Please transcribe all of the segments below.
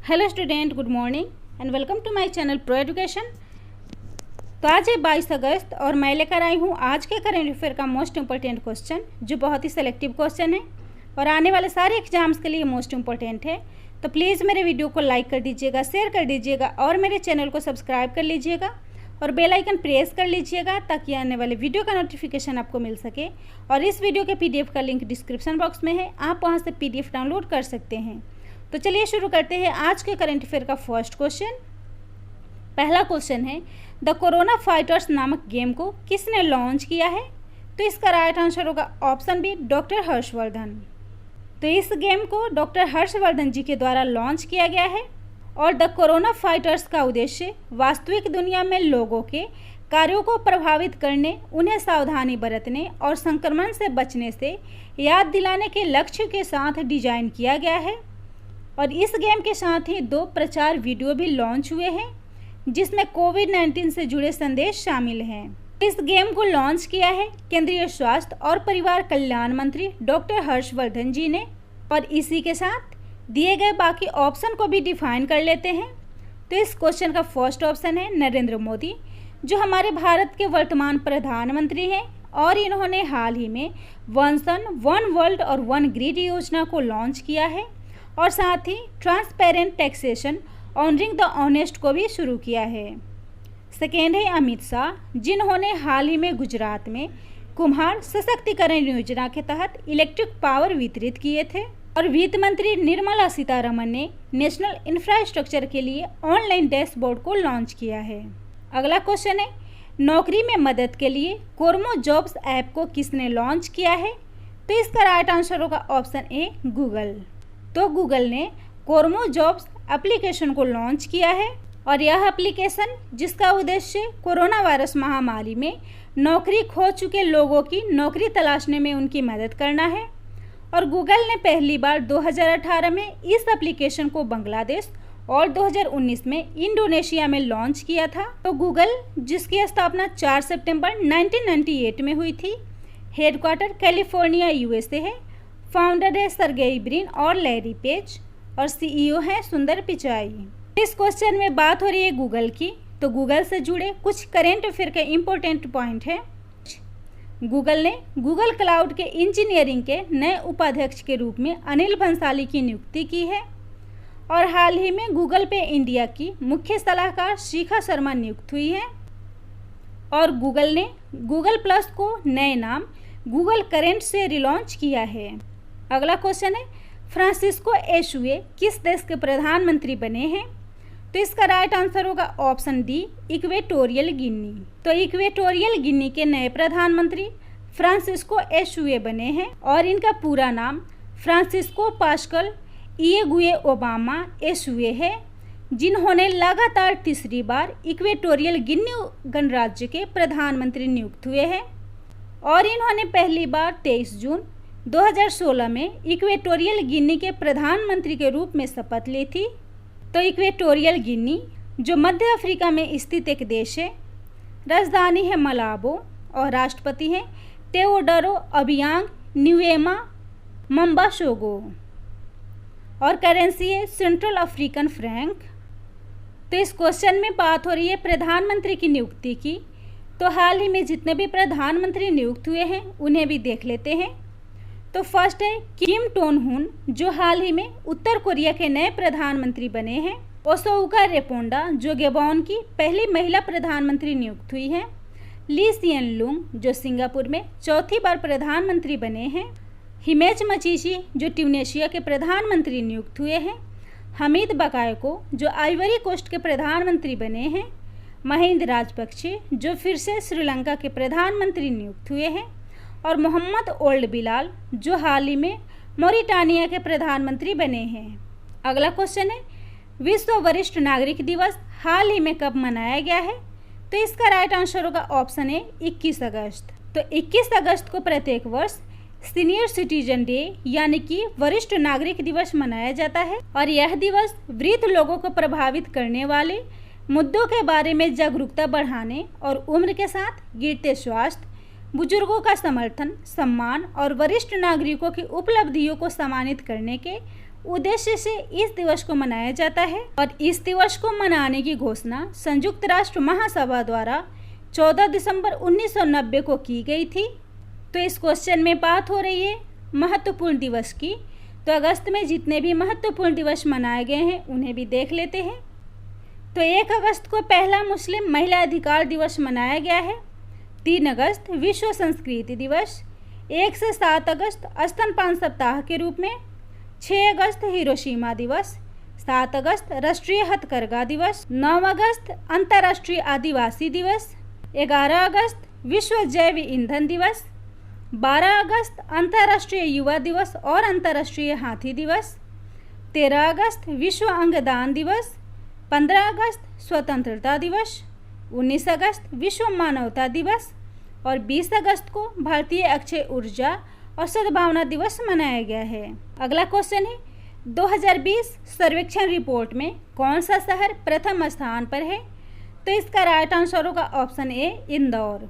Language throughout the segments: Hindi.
Hello student, good morning and welcome to my channel pro education. तो आज है 22 अगस्त और मैं लेकर आई हूँ आज के करेंट अफेयर का मोस्ट इंपॉर्टेंट क्वेश्चन, जो बहुत ही सेलेक्टिव क्वेश्चन है और आने वाले सारे एग्जाम्स के लिए मोस्ट इंपॉर्टेंट है। तो प्लीज़ मेरे वीडियो को लाइक कर दीजिएगा, शेयर कर दीजिएगा और मेरे चैनल को सब्सक्राइब कर लीजिएगा और बेल आइकन प्रेस कर लीजिएगा ताकि आने वाले वीडियो का नोटिफिकेशन आपको मिल सके। और इस वीडियो के PDF का लिंक डिस्क्रिप्शन बॉक्स में है, आप वहाँ से PDF डाउनलोड कर सकते हैं। तो चलिए शुरू करते हैं आज के करंट अफेयर का फर्स्ट क्वेश्चन। पहला क्वेश्चन है, द कोरोना फाइटर्स नामक गेम को किसने लॉन्च किया है? तो इसका राइट आंसर होगा ऑप्शन बी, डॉक्टर हर्षवर्धन। तो इस गेम को डॉक्टर हर्षवर्धन जी के द्वारा लॉन्च किया गया है और द कोरोना फाइटर्स का उद्देश्य वास्तविक दुनिया में लोगों के कार्यों को प्रभावित करने, उन्हें सावधानी बरतने और संक्रमण से बचने से याद दिलाने के लक्ष्य के साथ डिजाइन किया गया है। और इस गेम के साथ ही 2 प्रचार वीडियो भी लॉन्च हुए हैं जिसमें कोविड-19 से जुड़े संदेश शामिल हैं। इस गेम को लॉन्च किया है केंद्रीय स्वास्थ्य और परिवार कल्याण मंत्री डॉक्टर हर्षवर्धन जी ने। और इसी के साथ दिए गए बाकी ऑप्शन को भी डिफाइन कर लेते हैं। तो इस क्वेश्चन का फर्स्ट ऑप्शन है नरेंद्र मोदी, जो हमारे भारत के वर्तमान प्रधानमंत्री हैं और इन्होंने हाल ही में वन सन वन वर्ल्ड और वन ग्रिड योजना को लॉन्च किया है और साथ ही transparent taxation honouring the honest को भी शुरू किया है। सेकेंड है अमित शाह, जिन्होंने हाल ही में गुजरात में कुम्हार सशक्तिकरण योजना के तहत इलेक्ट्रिक पावर वितरित किए थे। और वित्त मंत्री निर्मला सीतारमण ने नेशनल इंफ्रास्ट्रक्चर के लिए ऑनलाइन डैशबोर्ड को लॉन्च किया है। अगला क्वेश्चन है, नौकरी में मदद के लिए कोरमो जॉब्स ऐप को किसने लॉन्च किया है? तो इसका राइट आंसर होगा ऑप्शन ए, गूगल। तो गूगल ने कोरमो जॉब्स एप्लीकेशन को लॉन्च किया है और यह एप्लीकेशन, जिसका उद्देश्य कोरोना वायरस महामारी में नौकरी खो चुके लोगों की नौकरी तलाशने में उनकी मदद करना है। और गूगल ने पहली बार 2018 में इस एप्लीकेशन को बांग्लादेश और 2019 में इंडोनेशिया में लॉन्च किया था। तो गूगल, जिसकी स्थापना 4 सितंबर 1998 में हुई थी, हेडक्वार्टर कैलिफोर्निया USA है, फाउंडर है सर्गेई ब्रिन और लैरी पेज और CEO है सुंदर पिचाई। इस क्वेश्चन में बात हो रही है गूगल की। तो गूगल से जुड़े कुछ करेंट अफेयर के इम्पोर्टेंट पॉइंट है। गूगल ने गूगल क्लाउड के इंजीनियरिंग के नए उपाध्यक्ष के रूप में अनिल भंसाली की नियुक्ति की है। और हाल ही में गूगल पे इंडिया की मुख्य सलाहकार शिखा शर्मा नियुक्त हुई है। और गूगल ने गूगल प्लस को नए नाम गूगल करेंट से रिलॉन्च किया है। अगला क्वेश्चन है, फ्रांसिस्को एशुए किस देश के प्रधानमंत्री बने हैं? तो इसका राइट आंसर होगा ऑप्शन डी, इक्वेटोरियल गिनी। तो इक्वेटोरियल गिनी के नए प्रधानमंत्री फ्रांसिस्को एशुए बने हैं और इनका पूरा नाम फ्रांसिस्को पास्कल इएगुए ओबामा एशुए है, जिन्होंने लगातार तीसरी बार इक्वेटोरियल गिनी गणराज्य के प्रधानमंत्री नियुक्त हुए हैं। और इन्होंने पहली बार 23 जून 2016 में इक्वेटोरियल गिनी के प्रधानमंत्री के रूप में शपथ ली थी। तो इक्वेटोरियल गिनी, जो मध्य अफ्रीका में स्थित एक देश है, राजधानी है मलाबो और राष्ट्रपति हैं टेओडोरो अबियांग न्यूएमा मम्बाशोगो और करेंसी है सेंट्रल अफ्रीकन फ्रैंक। तो इस क्वेश्चन में बात हो रही है प्रधानमंत्री की नियुक्ति की। तो हाल ही में जितने भी प्रधानमंत्री नियुक्त हुए हैं उन्हें भी देख लेते हैं। तो फर्स्ट है किम टोन हुन, जो हाल ही में उत्तर कोरिया के नए प्रधानमंत्री बने हैं। ओसोउका रेपोंडा, जो गैबोन की पहली महिला प्रधानमंत्री नियुक्त हुई हैं। ली सिएन लुंग, जो सिंगापुर में चौथी बार प्रधानमंत्री बने हैं। हिमेश मचीची, जो ट्यूनेशिया के प्रधानमंत्री नियुक्त हुए हैं। हमीद बकायको, जो आइवरी कोस्ट के प्रधानमंत्री बने हैं। महिंद राजपक्षे, जो फिर से श्रीलंका के प्रधानमंत्री नियुक्त हुए हैं। और मोहम्मद ओल्ड बिलाल, जो हाल ही में मोरिटानिया के प्रधानमंत्री बने हैं। अगला क्वेश्चन है, विश्व वरिष्ठ नागरिक दिवस हाल ही में कब मनाया गया है? तो इसका राइट आंसर होगा ऑप्शन ए, 21 अगस्त। तो 21 अगस्त को प्रत्येक वर्ष सीनियर सिटीजन डे यानी कि वरिष्ठ नागरिक दिवस मनाया जाता है। और यह दिवस वृद्ध लोगों को प्रभावित करने वाले मुद्दों के बारे में जागरूकता बढ़ाने और उम्र के साथ गिरते स्वास्थ्य, बुजुर्गों का समर्थन, सम्मान और वरिष्ठ नागरिकों की उपलब्धियों को सम्मानित करने के उद्देश्य से इस दिवस को मनाया जाता है और इस दिवस को मनाने की घोषणा संयुक्त राष्ट्र महासभा द्वारा 14 दिसंबर 1990 को की गई थी। तो इस क्वेश्चन में बात हो रही है महत्वपूर्ण दिवस की। तो अगस्त में जितने भी महत्वपूर्ण दिवस मनाए गए हैं उन्हें भी देख लेते हैं। तो 1 अगस्त को पहला मुस्लिम महिला अधिकार दिवस मनाया गया है। 3 अगस्त विश्व संस्कृति दिवस, 1 से 7 अगस्त स्तनपान सप्ताह के रूप में, 6 अगस्त हिरोशिमा दिवस, 7 अगस्त राष्ट्रीय हथकरघा दिवस, 9 अगस्त अंतर्राष्ट्रीय आदिवासी दिवस, 11 अगस्त विश्व जैव ईंधन दिवस, 12 अगस्त अंतर्राष्ट्रीय युवा दिवस और अंतर्राष्ट्रीय हाथी दिवस, 13 अगस्त विश्व अंगदान दिवस, 15 अगस्त स्वतंत्रता दिवस, 19 अगस्त विश्व मानवता दिवस और 20 अगस्त को भारतीय अक्षय ऊर्जा और सद्भावना दिवस मनाया गया है। अगला क्वेश्चन है 2020 सर्वेक्षण रिपोर्ट में कौन सा शहर प्रथम स्थान पर है? तो इसका राइट आंसर होगा ऑप्शन ए इंदौर।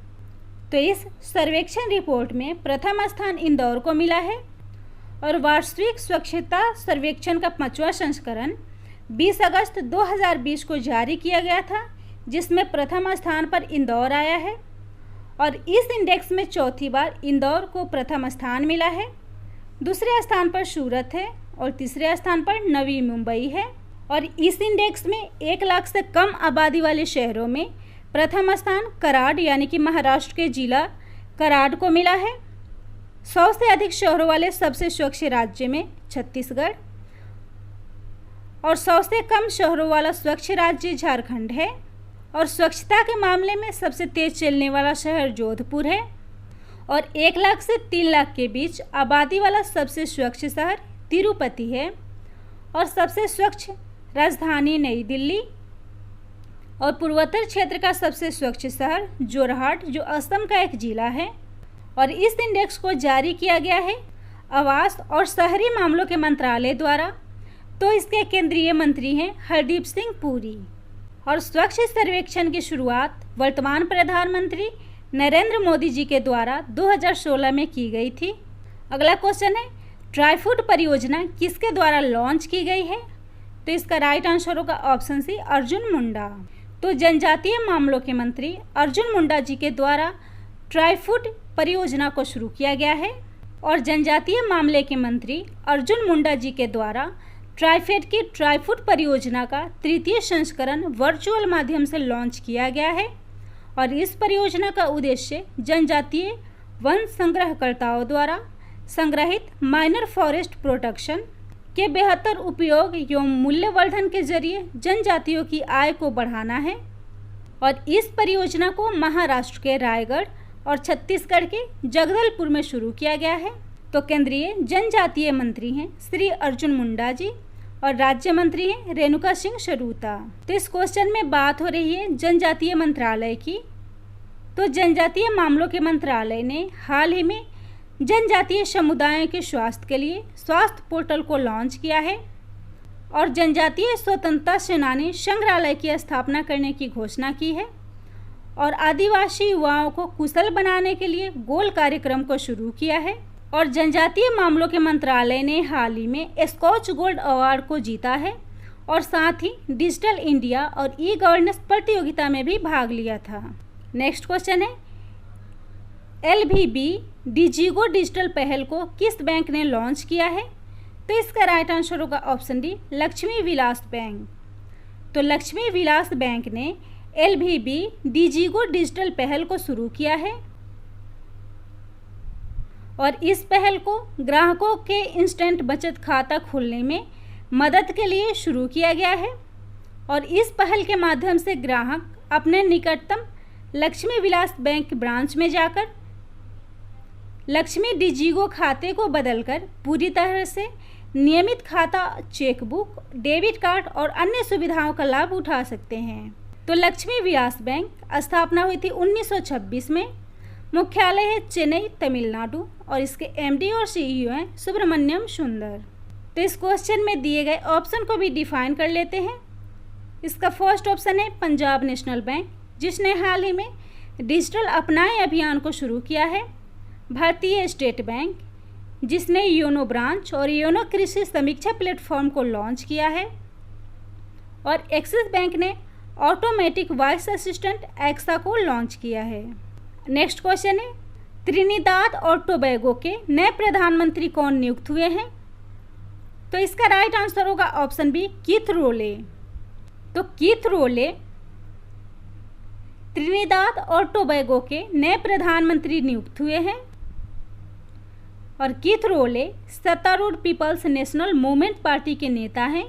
तो इस सर्वेक्षण रिपोर्ट में प्रथम स्थान इंदौर को मिला है और वार्षिक स्वच्छता सर्वेक्षण का 5वां संस्करण 20 अगस्त 2020 को जारी किया गया था, जिसमें प्रथम स्थान पर इंदौर आया है और इस इंडेक्स में चौथी बार इंदौर को प्रथम स्थान मिला है। दूसरे स्थान पर सूरत है और तीसरे स्थान पर नवी मुंबई है और इस इंडेक्स में 1 लाख से कम आबादी वाले शहरों में प्रथम स्थान कराड यानी कि महाराष्ट्र के जिला कराड को मिला है। 100 से अधिक शहरों वाले सबसे स्वच्छ राज्य में छत्तीसगढ़ और 100 से कम शहरों वाला स्वच्छ राज्य झारखंड है और स्वच्छता के मामले में सबसे तेज चलने वाला शहर जोधपुर है और 1 लाख से 3 लाख के बीच आबादी वाला सबसे स्वच्छ शहर तिरुपति है और सबसे स्वच्छ राजधानी नई दिल्ली और पूर्वोत्तर क्षेत्र का सबसे स्वच्छ शहर जोरहाट जो असम का एक जिला है। और इस इंडेक्स को जारी किया गया है आवास और शहरी मामलों के मंत्रालय द्वारा। तो इसके केंद्रीय मंत्री हैं हरदीप सिंह पुरी और स्वच्छ सर्वेक्षण की शुरुआत वर्तमान प्रधानमंत्री नरेंद्र मोदी जी के द्वारा 2016 में की गई थी। अगला क्वेश्चन है ट्राईफूड परियोजना किसके द्वारा लॉन्च की गई है? तो इसका राइट आंसर होगा ऑप्शन सी अर्जुन मुंडा। तो जनजातीय मामलों के मंत्री अर्जुन मुंडा जी के द्वारा ट्राईफूड परियोजना को शुरू किया गया है और जनजातीय मामले के मंत्री अर्जुन मुंडा जी के द्वारा ट्राईफेड की ट्राईफूड परियोजना का 3य संस्करण वर्चुअल माध्यम से लॉन्च किया गया है और इस परियोजना का उद्देश्य जनजातीय वन संग्रहकर्ताओं द्वारा संग्रहित माइनर फॉरेस्ट प्रोटेक्शन के बेहतर उपयोग एवं मूल्यवर्धन के जरिए जनजातियों की आय को बढ़ाना है और इस परियोजना को महाराष्ट्र के रायगढ़ और छत्तीसगढ़ के जगदलपुर में शुरू किया गया है। तो केंद्रीय जनजातीय मंत्री हैं श्री अर्जुन मुंडा जी और राज्य मंत्री हैं रेणुका सिंह शरूता। तो इस क्वेश्चन में बात हो रही है जनजातीय मंत्रालय की। तो जनजातीय मामलों के मंत्रालय ने हाल ही में जनजातीय समुदायों के स्वास्थ्य के लिए स्वास्थ्य पोर्टल को लॉन्च किया है और जनजातीय स्वतंत्रता सेनानी संग्रहालय की स्थापना करने की घोषणा की है और आदिवासी युवाओं को कुशल बनाने के लिए गोल कार्यक्रम को शुरू किया है और जनजातीय मामलों के मंत्रालय ने हाल ही में स्कॉच गोल्ड अवार्ड को जीता है और साथ ही डिजिटल इंडिया और ई गवर्नेंस प्रतियोगिता में भी भाग लिया था। नेक्स्ट क्वेश्चन है LVB डिजिगो डिजिटल पहल को किस बैंक ने लॉन्च किया है? तो इसका राइट आंसर होगा option D Lakshmi Vilas bank. तो लक्ष्मी विलास बैंक ने LVB डिजिगो डिजिटल पहल को शुरू किया है और इस पहल को ग्राहकों के इंस्टेंट बचत खाता खोलने में मदद के लिए शुरू किया गया है और इस पहल के माध्यम से ग्राहक अपने निकटतम लक्ष्मी विलास बैंक ब्रांच में जाकर लक्ष्मी डिजिगो खाते को बदलकर पूरी तरह से नियमित खाता, चेकबुक, डेबिट कार्ड और अन्य सुविधाओं का लाभ उठा सकते हैं। तो लक्ष्मी विलास बैंक स्थापना हुई थी 1926 में। मुख्यालय है चेन्नई, तमिलनाडु और इसके MD और CEO हैं सुब्रमण्यम सुंदर। तो इस क्वेश्चन में दिए गए ऑप्शन को भी डिफाइन कर लेते हैं। इसका फर्स्ट ऑप्शन है पंजाब नेशनल बैंक, जिसने हाल ही में डिजिटल अपनाए अभियान को शुरू किया है। भारतीय स्टेट बैंक, जिसने योनो ब्रांच और योनो कृषि समीक्षा प्लेटफॉर्म को लॉन्च किया है। और एक्सिस बैंक ने ऑटोमेटिक वॉइस असिस्टेंट एक्सा को लॉन्च किया है। नेक्स्ट क्वेश्चन है, त्रिनिदाद और टोबैगो के नए प्रधानमंत्री कौन नियुक्त हुए हैं? तो इसका राइट आंसर होगा ऑप्शन बी, कीथ रोले। तो कीथ रोले त्रिनिदाद और टोबैगो के नए प्रधानमंत्री नियुक्त हुए हैं। और कीथ रोले सत्तारूढ़ पीपल्स नेशनल मूवमेंट पार्टी के नेता हैं,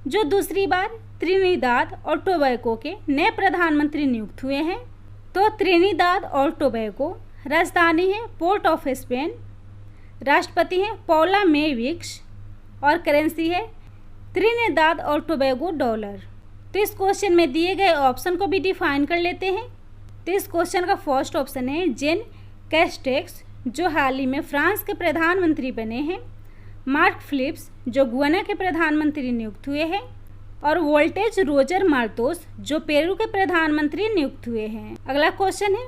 जो दूसरी बार त्रिनिदाद और टोबैगो के नए प्रधानमंत्री नियुक्त हुए हैं। तो त्रिनिदाद और टोबैगो राजधानी है पोर्ट ऑफ स्पेन, राष्ट्रपति हैं पौला मे विक्स और करेंसी है त्रिनिदाद और टोबैगो डॉलर। तो इस क्वेश्चन में दिए गए ऑप्शन को भी डिफाइन कर लेते हैं। तो इस क्वेश्चन का फर्स्ट ऑप्शन है जेन कैस्टेक्स, जो हाल ही में फ्रांस के प्रधानमंत्री बने हैं। मार्क फिलिप्स, जो गुयाना के प्रधानमंत्री नियुक्त हुए हैं। और वोल्टेज रोजर मार्तोस, जो पेरू के प्रधानमंत्री नियुक्त हुए हैं। अगला क्वेश्चन है,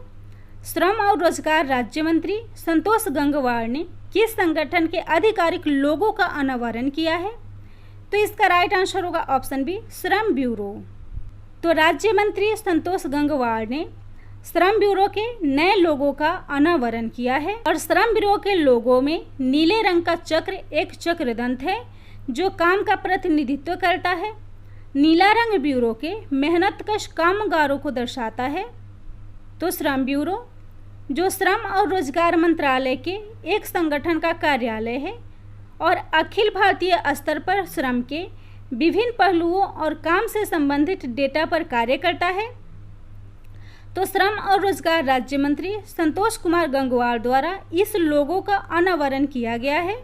श्रम और रोजगार राज्य मंत्री संतोष गंगवार ने किस संगठन के आधिकारिक लोगों का अनावरण किया है? तो इसका राइट आंसर होगा ऑप्शन बी, श्रम ब्यूरो। तो राज्य मंत्री संतोष गंगवार ने श्रम ब्यूरो के नए लोगों का अनावरण किया है। और श्रम ब्यूरो के लोगों में नीले रंग का चक्र एक चक्रदंत है, जो काम का प्रतिनिधित्व करता है। नीला रंग ब्यूरो के मेहनतकश कामगारों को दर्शाता है। तो श्रम ब्यूरो, जो श्रम और रोजगार मंत्रालय के एक संगठन का कार्यालय है और अखिल भारतीय स्तर पर श्रम के विभिन्न पहलुओं और काम से संबंधित डेटा पर कार्य करता है। तो श्रम और रोजगार राज्य मंत्री संतोष कुमार गंगवार द्वारा इस लोगों का अनावरण किया गया है।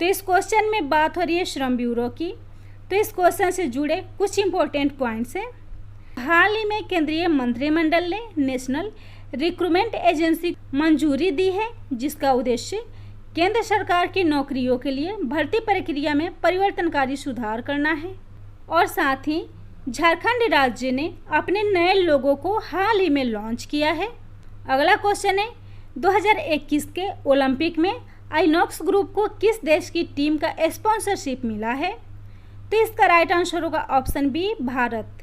तो इस क्वेश्चन में बात हो रही है श्रम ब्यूरो की। तो इस क्वेश्चन से जुड़े कुछ इंपॉर्टेंट पॉइंट्स हैं। हाल ही में केंद्रीय मंत्रिमंडल ने नेशनल रिक्रूटमेंट एजेंसी मंजूरी दी है, जिसका उद्देश्य केंद्र सरकार की नौकरियों के लिए भर्ती प्रक्रिया में परिवर्तनकारी सुधार करना है। और साथ ही झारखंड राज्य ने अपने नए लोगों को हाल ही में लॉन्च किया है। अगला क्वेश्चन है, 2021 के ओलंपिक में आइनॉक्स ग्रुप को किस देश की टीम का स्पॉन्सरशिप मिला है? तो इसका राइट आंसर होगा ऑप्शन बी, भारत।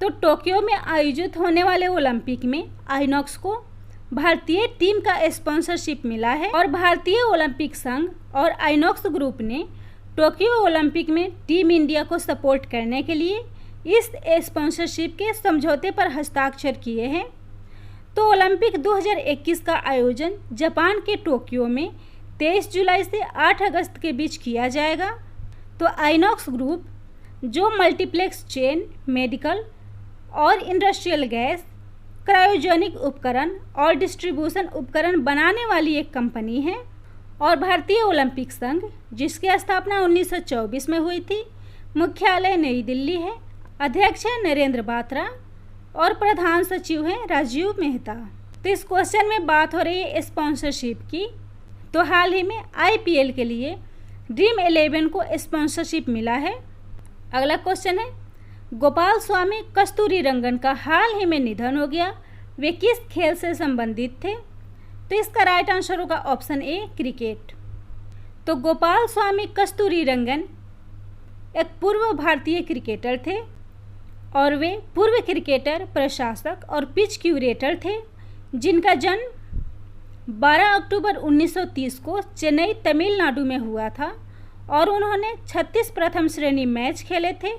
तो टोक्यो में आयोजित होने वाले ओलंपिक में आइनॉक्स को भारतीय टीम का स्पॉन्सरशिप मिला है। और भारतीय ओलंपिक संघ और आइनॉक्स ग्रुप ने टोक्यो ओलंपिक में टीम इंडिया को सपोर्ट करने के लिए इस स्पॉन्सरशिप के समझौते पर हस्ताक्षर किए हैं। तो ओलंपिक 2021 का आयोजन जापान के टोक्यो में 23 जुलाई से 8 अगस्त के बीच किया जाएगा। तो आइनॉक्स ग्रुप, जो मल्टीप्लेक्स चेन, मेडिकल और इंडस्ट्रियल गैस, क्रायोजेनिक उपकरण और डिस्ट्रीब्यूशन उपकरण बनाने वाली एक कंपनी है। और भारतीय ओलंपिक संघ, जिसकी स्थापना 1924 में हुई थी, मुख्यालय नई दिल्ली है। अध्यक्ष है नरेंद्र बात्रा और प्रधान सचिव हैं राजीव मेहता। तो इस क्वेश्चन में बात हो रही है स्पॉन्सरशिप की। तो हाल ही में आईपीएल के लिए ड्रीम 11 को स्पॉन्सरशिप मिला है। अगला क्वेश्चन है, गोपाल स्वामी कस्तूरीरंगन का हाल ही में निधन हो गया, वे किस खेल से संबंधित थे? तो इसका राइट आंसर होगा ऑप्शन ए, क्रिकेट। तो गोपाल स्वामी कस्तूरीरंगन एक पूर्व भारतीय क्रिकेटर थे और वे पूर्व क्रिकेटर, प्रशासक और पिच क्यूरेटर थे, जिनका जन्म 12 अक्टूबर 1930 को चेन्नई, तमिलनाडु में हुआ था। और उन्होंने 36 प्रथम श्रेणी मैच खेले थे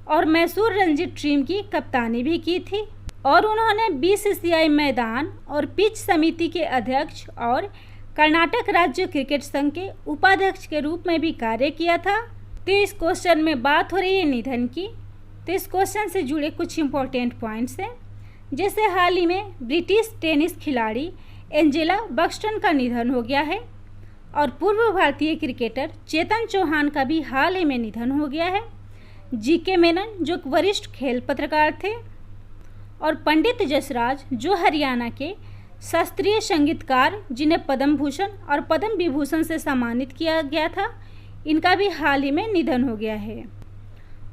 और मैसूर रणजी टीम की कप्तानी भी की थी। और उन्होंने बीसीसीआई मैदान और पिच समिति के अध्यक्ष और कर्नाटक राज्य क्रिकेट संघ के उपाध्यक्ष के रूप में भी कार्य किया था। तो इस क्वेश्चन में बात हो रही है निधन की। तो इस क्वेश्चन से जुड़े कुछ इंपॉर्टेंट पॉइंट्स हैं, जैसे हाल ही में ब्रिटिश टेनिस खिलाड़ी एंजेला बक्सटन का निधन हो गया है। और पूर्व भारतीय क्रिकेटर चेतन चौहान का भी हाल ही में निधन हो गया है। जीके मेनन, जो वरिष्ठ खेल पत्रकार थे। और पंडित जसराज, जो हरियाणा के शास्त्रीय संगीतकार, जिन्हें पद्म भूषण और पद्म विभूषण से सम्मानित किया गया था, इनका भी हाल ही में निधन हो गया है।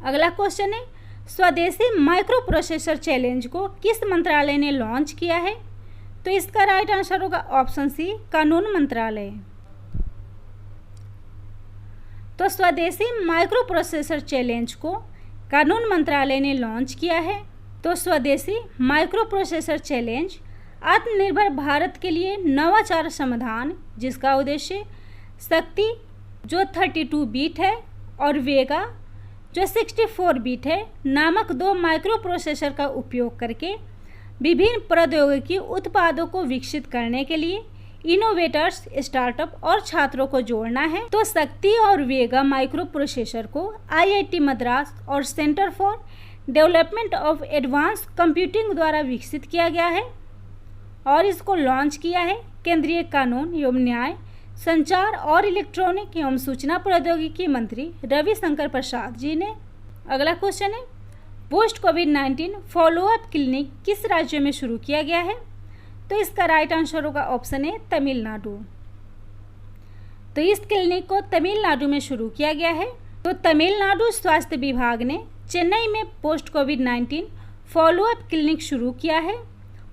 अगला क्वेश्चन है, स्वदेशी माइक्रो प्रोसेसर चैलेंज को किस मंत्रालय ने लॉन्च किया है? तो इसका राइट आंसर होगा ऑप्शन सी, कानून मंत्रालय। तो स्वदेशी माइक्रो प्रोसेसर चैलेंज को कानून मंत्रालय ने लॉन्च किया है। तो स्वदेशी माइक्रो प्रोसेसर चैलेंज आत्मनिर्भर भारत के लिए नवाचार समाधान, जिसका उद्देश्य शक्ति जो 32 बीट है और वेगा जो 64 बीट है नामक 2 माइक्रो प्रोसेसर का उपयोग करके विभिन्न प्रौद्योगिकी उत्पादों को विकसित करने के लिए इनोवेटर्स, स्टार्टअप और छात्रों को जोड़ना है। तो शक्ति और वेगा माइक्रो प्रोसेसर को IIT मद्रास और centre for development of advance computing द्वारा विकसित किया गया है और इसको लॉन्च किया है केंद्रीय कानून एवं न्याय, संचार और इलेक्ट्रॉनिक एवं सूचना प्रौद्योगिकी मंत्री रविशंकर प्रसाद जी ने। अगला क्वेश्चन है, पोस्ट कोविड-19 फॉलोअप क्लिनिक किस राज्य में शुरू किया गया है? तो इसका राइट आंसर होगा ऑप्शन है तमिलनाडु। तो इस क्लिनिक को तमिलनाडु में शुरू किया गया है। तो तमिलनाडु स्वास्थ्य विभाग ने चेन्नई में पोस्ट कोविड-19 फॉलोअप क्लिनिक शुरू किया है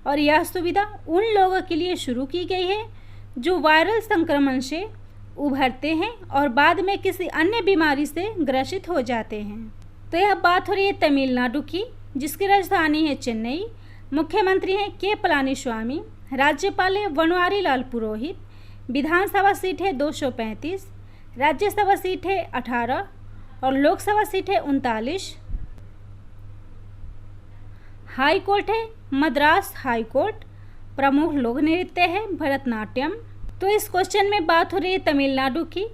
और यह सुविधा उन लोगों के लिए शुरू की गई है जो वायरल संक्रमण से उभरते हैं और बाद में किसी अन्य बीमारी से ग्रसित हो जाते हैं। तो यह बात हो रही है तमिलनाडु की, जिसकी राजधानी है चेन्नई। मुख्यमंत्री हैं के पलानीस्वामी, राज्यपाल है बनवारी लाल पुरोहित, विधानसभा सीट है 235, राज्यसभा सीट है 18 और लोकसभा सीट है 39। हाई कोर्ट है मद्रास हाई कोर्ट। प्रमुख लोक नृत्य है भरतनाट्यम। तो इस क्वेश्चन में बात हो रही है तमिलनाडु की।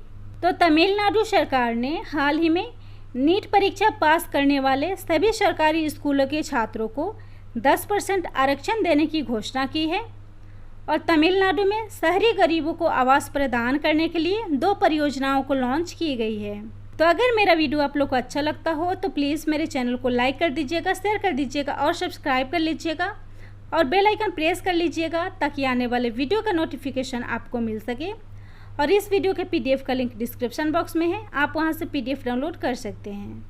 तो तमिलनाडु सरकार ने हाल ही में नीट परीक्षा पास करने वाले सभी सरकारी स्कूलों के छात्रों को 10% आरक्षण देने की घोषणा की है और तमिलनाडु में शहरी गरीबों को आवास प्रदान करने के लिए 2 परियोजनाओं को लॉन्च की गई है। तो अगर मेरा वीडियो आप लोग को अच्छा लगता हो तो प्लीज़ मेरे चैनल को लाइक कर दीजिएगा, शेयर कर दीजिएगा और सब्सक्राइब कर लीजिएगा और बेल आइकन प्रेस कर लीजिएगा ताकि आने वाले वीडियो का नोटिफिकेशन आपको मिल सके। और इस वीडियो के PDF का लिंक डिस्क्रिप्शन बॉक्स में है, आप वहां से PDF डाउनलोड कर सकते हैं।